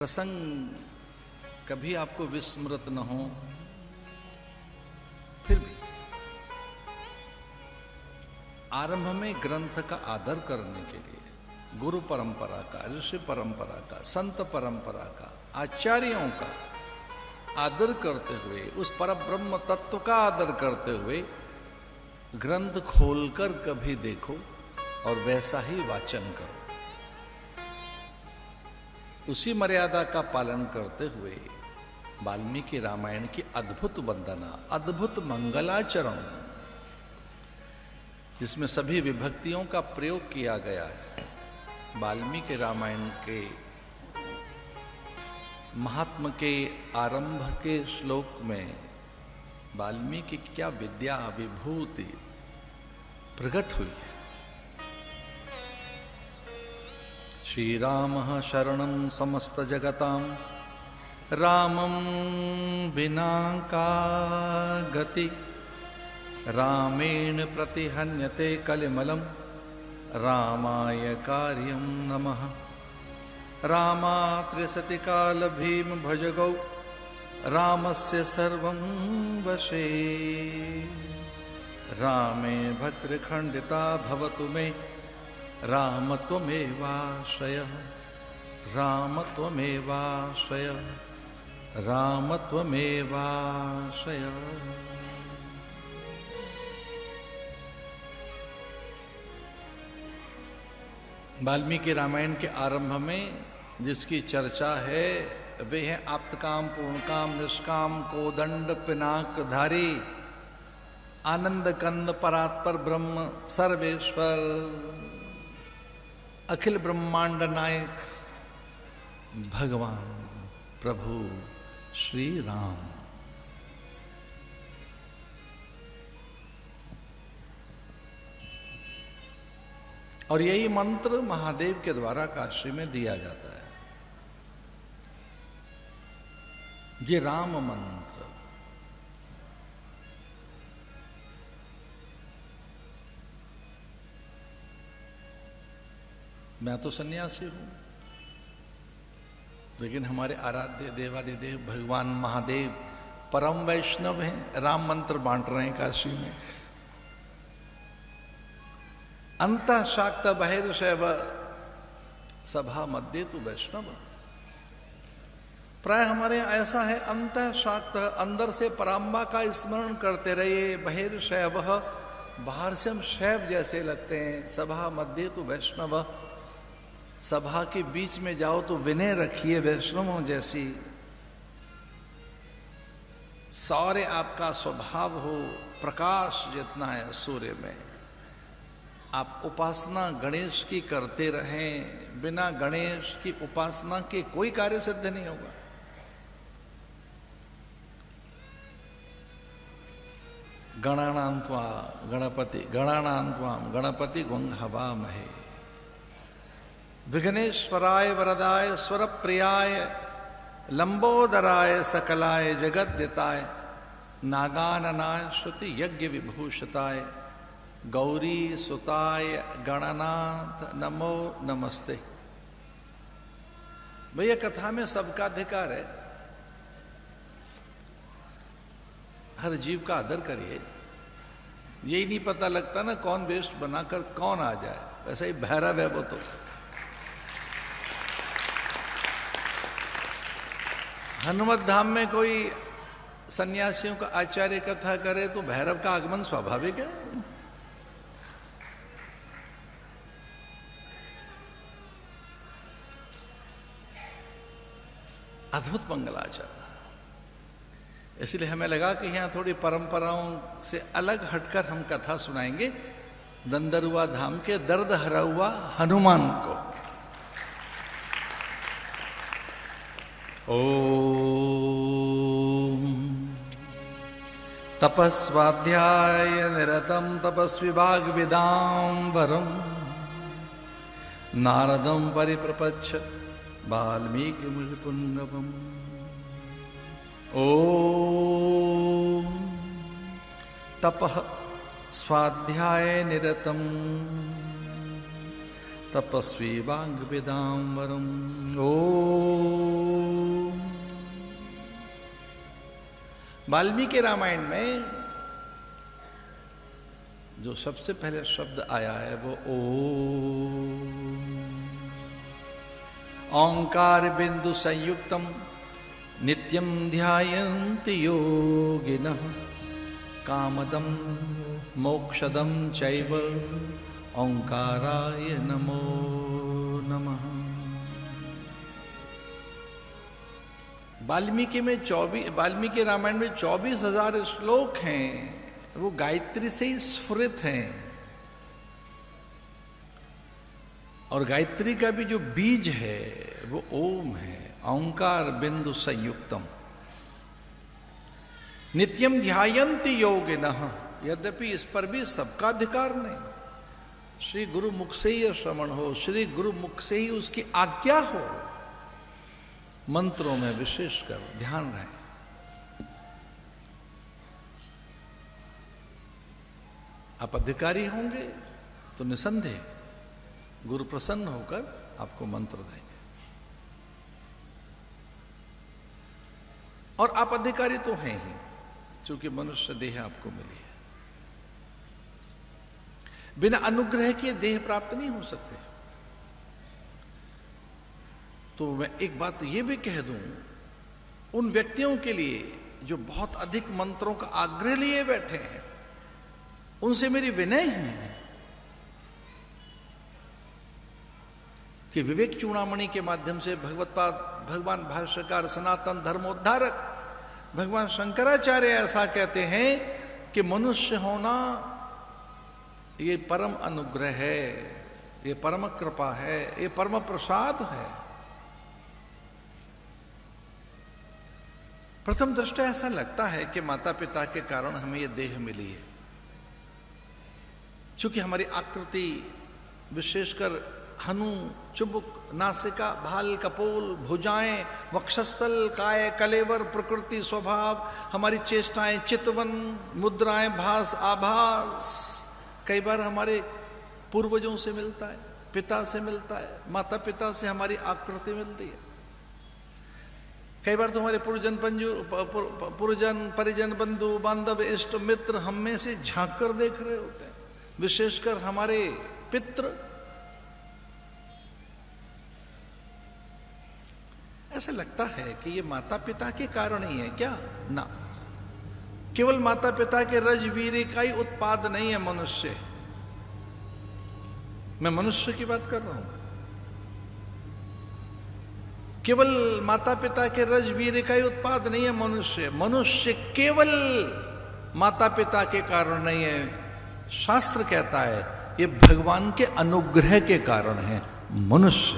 प्रसंग कभी आपको विस्मृत न हो, फिर भी आरंभ में ग्रंथ का आदर करने के लिए गुरु परंपरा का, ऋषि परंपरा का, संत परंपरा का, आचार्यों का आदर करते हुए, उस परब्रह्म तत्व का आदर करते हुए ग्रंथ खोलकर कभी देखो और वैसा ही वाचन करो। उसी मर्यादा का पालन करते हुए वाल्मीकि रामायण की अद्भुत वंदना, अद्भुत मंगलाचरण, जिसमें सभी विभक्तियों का प्रयोग किया गया है, वाल्मीकि रामायण के महात्म के आरंभ के श्लोक में वाल्मीकि की क्या विद्या विभूति प्रकट हुई है। श्री राम शरणं समस्त जगतां रामं विना का गति, रामेण प्रतिहन्यते कलिमलं रामाय कार्यं नमः। रामात्रिसति काल भीम भजगौ रामस्य सर्वं वशे, रामे भद्रखंडिता भवतु मे राम त्वमेवाश्रयः, राम त्वमेवाश्रयः, राम त्वमेवाश्रयः। वाल्मीकि रामायण के आरंभ में जिसकी चर्चा है वे हैं आप्तकाम, पूर्णकाम, निष्काम, कोदंड, पिनाकधारी, आनंद कंद, परात्पर ब्रह्म, सर्वेश्वर, अखिल ब्रह्मांड नायक भगवान प्रभु श्री राम। और यही मंत्र महादेव के द्वारा काशी में दिया जाता है, ये राम मंत्र। मैं तो सन्यासी हूं, लेकिन हमारे आराध्य देवादिदेव भगवान महादेव परम वैष्णव हैं, राम मंत्र बांट रहे हैं काशी में। अंतः शाक्त बहिर्शैव सभा मध्य तु वैष्णव। प्राय हमारे यहाँ ऐसा है, अंतः शाक्त, अंदर से पराम्बा का स्मरण करते रहिए, बहिर्शैव, बाहर से हम शैव जैसे लगते हैं, सभा मध्य तु वैष्णव, सभा के बीच में जाओ तो विनय रखिए वैष्णवों जैसी। सारे आपका स्वभाव हो, प्रकाश जितना है सूर्य में, आप उपासना गणेश की करते रहें। बिना गणेश की उपासना के कोई कार्य सिद्ध नहीं होगा। गणानां त्वा गणपति, गणानां त्वाम गणपति गुं हवामहे, विघ्नेश्वराय वरदाय स्वर प्रियाय लंबोदराय सकलाय जगद्दिताय, नागाननाय श्रुति यज्ञ विभूषिताय, गौरी सुताय गणनाथ नमो नमस्ते। भैया कथा में सबका अधिकार है, हर जीव का आदर करिए। यही नहीं पता लगता ना कौन वेस्ट बनाकर कौन आ जाए, वैसे ही भैरव है वो तो। हनुमत धाम में कोई सन्यासियों का आचार्य कथा करे तो भैरव का आगमन स्वाभाविक है। अद्भुत मंगलाचरण। इसलिए हमें लगा कि यहां थोड़ी परंपराओं से अलग हटकर हम कथा सुनाएंगे दंदरुआ धाम के दर्द हरा हुआ हनुमान को। ओम तपस्वाध्याय निरतम तपस्वी वाग्विदाम्बरम, नारदम परिप्रपच्छ वाल्मीकि मुनिपुंगवम्। ओम तपः स्वाध्याय निरतम तपस्वी वांग वेदांबरम। ओम। वाल्मीकि रामायण में जो सबसे पहले शब्द आया है वो ओम। ओंकार बिंदु संयुक्तम नित्यं ध्यायन्ति योगिनः कामदं मोक्षदं चैव ओंकाराय नमो नमः। वाल्मीकि रामायण में 24,000 श्लोक हैं, वो गायत्री से ही स्फुरित हैं। और गायत्री का भी जो बीज है वो ओम है, ओंकार बिंदु संयुक्तम। नित्यम ध्यायन्ति योगिनः, यद्यपि इस पर भी सबका अधिकार नहीं, श्री गुरु मुख से ही श्रवण हो, श्री गुरु मुख से ही उसकी आज्ञा हो। मंत्रों में विशेषकर ध्यान रहे। आप अधिकारी होंगे तो निसंदेह गुरु प्रसन्न होकर आपको मंत्र देंगे, और आप अधिकारी तो हैं ही, चूंकि मनुष्य देह आपको मिली है। बिना अनुग्रह के देह प्राप्त नहीं हो सकते। तो मैं एक बात ये भी कह दूं उन व्यक्तियों के लिए जो बहुत अधिक मंत्रों का आग्रह लिए बैठे हैं, उनसे मेरी विनय है कि विवेक चूड़ामणि के माध्यम से भगवान भाष्यकार सनातन धर्मोद्धारक भगवान शंकराचार्य ऐसा कहते हैं कि मनुष्य होना ये परम अनुग्रह है, ये परम कृपा है, ये परम प्रसाद है। प्रथम दृष्टया ऐसा लगता है कि माता पिता के कारण हमें ये देह मिली है, चूंकि हमारी आकृति विशेषकर हनु, चुबुक, नासिका, भाल, कपोल, भुजाएं, वक्षस्थल, काय, कलेवर, प्रकृति, स्वभाव, हमारी चेष्टाएं, चितवन, मुद्राएं, भास, आभास कई बार हमारे पूर्वजों से मिलता है, पिता से मिलता है, माता पिता से हमारी आकृति मिलती है। कई बार तो हमारे पुरजन परिजन बंधु बांधव इष्ट मित्र हम में से झांक कर देख रहे होते हैं, विशेषकर हमारे पितृ। ऐसा लगता है कि ये माता पिता के कारण ही है क्या? ना, केवल माता पिता के रजवीर का ही उत्पाद नहीं है मनुष्य। मैं मनुष्य की बात कर रहा हूं। केवल माता पिता के रजवीर का ही उत्पाद नहीं है मनुष्य। मनुष्य केवल माता पिता के कारण नहीं है, शास्त्र कहता है ये भगवान के अनुग्रह के कारण है मनुष्य।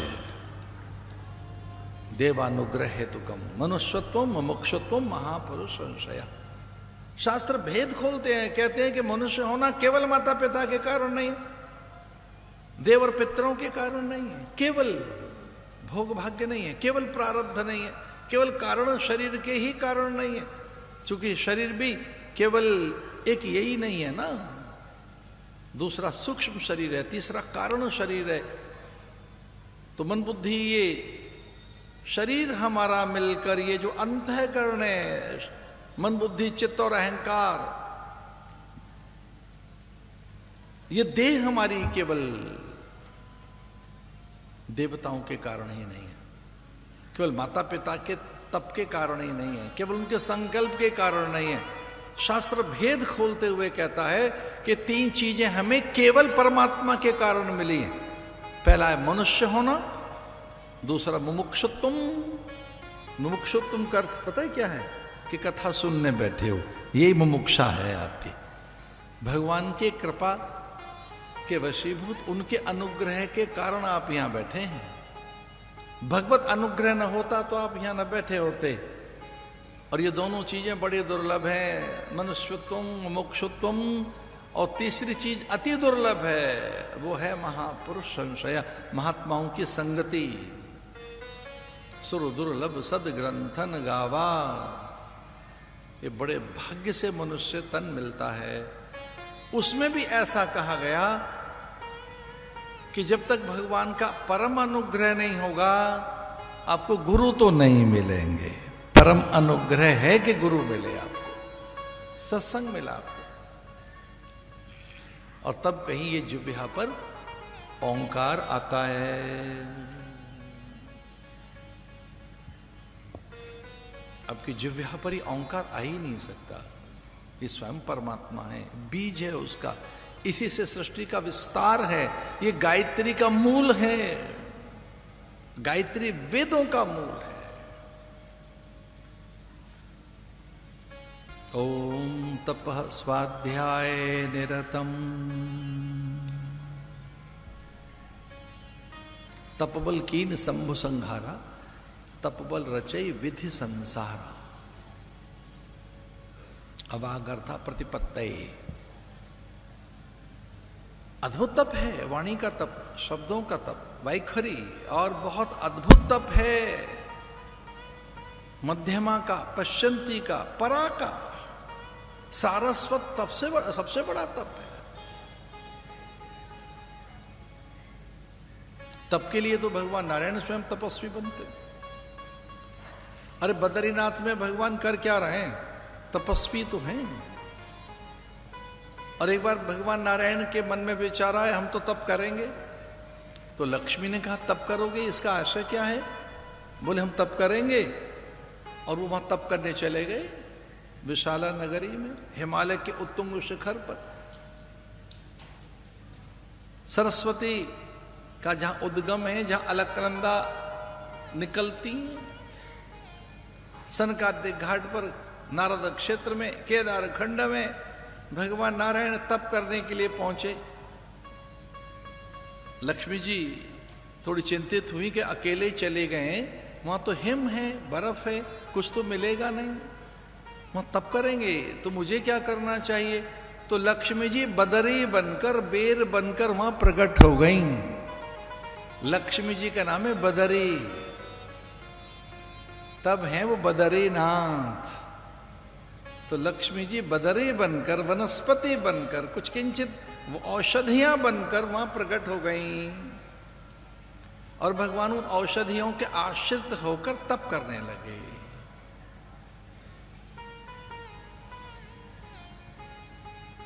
देवानुग्रह हेतुकम मनुष्यत्व मुमुक्षुत्व महापुरुष संशया। शास्त्र भेद खोलते हैं, कहते हैं कि मनुष्य होना केवल माता पिता के कारण नहीं, देव और पितरों के कारण नहीं है, केवल भोग भाग्य नहीं है, केवल प्रारब्ध नहीं है, केवल कारण शरीर के ही कारण नहीं है, क्योंकि शरीर भी केवल एक यही नहीं है ना, दूसरा सूक्ष्म शरीर है, तीसरा कारण शरीर है। तो मन बुद्धि ये शरीर हमारा मिलकर ये जो अंतःकरण है, मन बुद्धि चित्त और अहंकार, ये देह हमारी केवल देवताओं के कारण ही नहीं है, केवल माता पिता के तप के कारण ही नहीं है, केवल उनके संकल्प के कारण नहीं है। शास्त्र भेद खोलते हुए कहता है कि 3 चीजें हमें केवल परमात्मा के कारण मिली हैं। पहला है मनुष्य होना, दूसरा मुमुक्षुत्वम। मुमुक्षुत्वम का अर्थ पता है क्या है? कि कथा सुनने बैठे हो, यही मुमुक्षा है आपकी। भगवान की कृपा के वशीभूत, उनके अनुग्रह के कारण आप यहां बैठे हैं। भगवत अनुग्रह न होता तो आप यहां न बैठे होते। और ये दोनों चीजें बड़ी दुर्लभ हैं, मनुष्यत्वम मुमुक्षुत्वम, और तीसरी चीज अति दुर्लभ है, वो है महापुरुष संशय, महात्माओं की संगति। सुर दुर्लभ सद ग्रंथन गावा, ये बड़े भाग्य से मनुष्य तन मिलता है। उसमें भी ऐसा कहा गया कि जब तक भगवान का परम अनुग्रह नहीं होगा आपको गुरु तो नहीं मिलेंगे। परम अनुग्रह है कि गुरु मिले आपको, सत्संग मिला आपको। और तब कहीं ये जिह्वा पर ओंकार आता है। आपकी जिह्वा पर ही ओंकार आ ही नहीं सकता। ये स्वयं परमात्मा है, बीज है उसका, इसी से सृष्टि का विस्तार है। ये गायत्री का मूल है, गायत्री वेदों का मूल है। ओम तपः स्वाध्याय निरतम तपबल कीन शंभु संघारा, तपबल रचय विधि संसारा। अवागर्था प्रतिपत्तये। अद्भुत तप है, वाणी का तप, शब्दों का तप, वैखरी, और बहुत अद्भुत तप है। मध्यमा का, पश्चंती का, परा का, सारस्वत तप से सबसे बड़ा तप है। तप के लिए तो भगवान नारायण स्वयं तपस्वी बनते। अरे बद्रीनाथ में भगवान कर क्या रहे हैं? तपस्वी तो हैं। और एक बार भगवान नारायण के मन में विचार आया हम तो तप करेंगे। तो लक्ष्मी ने कहा तप करोगे, इसका आशय क्या है? बोले हम तप करेंगे। और वो वहां तप करने चले गए विशाला नगरी में, हिमालय के उत्तुंग शिखर पर। सरस्वती का जहां उद्गम है, जहां अलकनंदा निकलती है, सनकादिक घाट पर नारद क्षेत्र में, केदार खंड में भगवान नारायण तप करने के लिए पहुंचे। लक्ष्मी जी थोड़ी चिंतित हुई कि अकेले चले गए, वहां तो हिम है, बर्फ है, कुछ तो मिलेगा नहीं, वहां तप करेंगे तो मुझे क्या करना चाहिए? तो लक्ष्मी जी बदरी बनकर, बेर बनकर वहां प्रकट हो गई। लक्ष्मी जी का नाम है बदरी, तब है वो बदरीनाथ। तो लक्ष्मी जी बदरी बनकर, वनस्पति बनकर, कुछ किंचित वो औषधियां बनकर वहां प्रकट हो गई। और भगवान उन औषधियों के आश्रित होकर तप करने लगे।